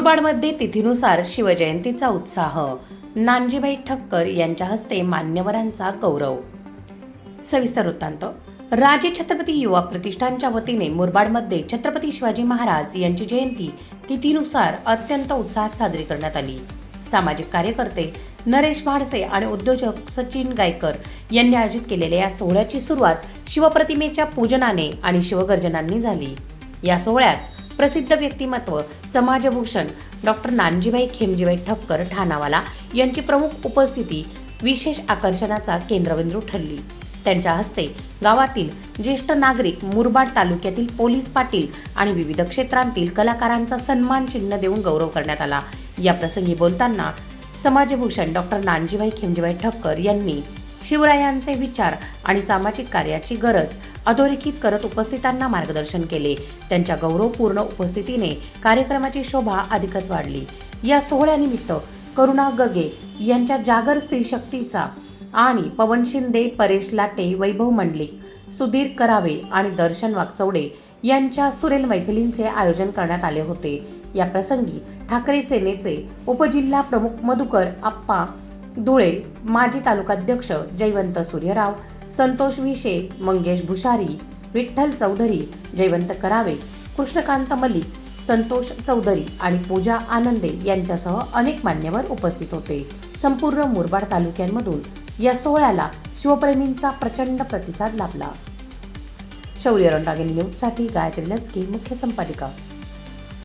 मुरबाडमध्ये तिथीनुसार शिवजयंतीचा उत्साह, नानजीभाई ठक्कर यांच्या हस्ते मान्यवरांचा गौरव. सविस्तर वृत्तांत. राजे छत्रपती युवा प्रतिष्ठानच्या वतीने मुरबाडमध्ये छत्रपती शिवाजी महाराज यांची जयंती तिथीनुसार अत्यंत उत्साहात साजरी करण्यात आली. सामाजिक कार्यकर्ते नरेश भाडसे आणि उद्योजक सचिन गायकर यांनी आयोजित केलेल्या या सोहळ्याची सुरुवात शिवप्रतिमेच्या पूजनाने आणि शिवगर्जनांनी झाली. या सोहळ्यात प्रसिद्ध व्यक्तिमत्व समाजभूषण डॉक्टर नानजीभाई खेमजीभाई ठक्कर ठाणावाला यांची प्रमुख उपस्थिती विशेष आकर्षणाचा केंद्रबिंदू ठरली. त्यांच्या हस्ते गावातील ज्येष्ठ नागरिक, मुरबाड तालुक्यातील पोलीस पाटील आणि विविध क्षेत्रांतील कलाकारांचा सन्मान चिन्ह देऊन गौरव करण्यात आला. या प्रसंगी बोलताना समाजभूषण डॉक्टर नानजीभाई खेमजीभाई ठक्कर यांनी शिवरायांचे विचार आणि सामाजिक कार्याची गरज अधोरेखित करत उपस्थितांना मार्गदर्शन केले. त्यांच्या गौरवपूर्ण उपस्थितीने कार्यक्रमाची शोभा अधिकच वाढली. या सोहळ्यानिमित्त करुणा गगे यांच्या जागर स्त्री शक्तीचा आणि पवन शिंदे, परेश लाटे, वैभव मंडलिक, सुधीर करावे आणि दर्शन वागचौडे यांच्या सुरेल मैफिलींचे आयोजन करण्यात आले होते. या प्रसंगी ठाकरे सेनेचे उपजिल्हा प्रमुख मधुकर आप्पा धुळे, माजी तालुकाध्यक्ष जयवंत सूर्यराव, संतोष विशे, मंगेश भुशारी, विठ्ठल चौधरी, जयवंत करावे, कृष्णकांत मलिक, संतोष चौधरी आणि पूजा आनंदे यांच्यासह अनेक मान्यवर उपस्थित होते. संपूर्ण मुरबाड तालुक्यांमधून या सोहळ्याला शिवप्रेमींचा प्रचंड प्रतिसाद लाभला. शौर्य रणरागिणी न्यूजसाठी गायत्री लचके, मुख्य संपादिका.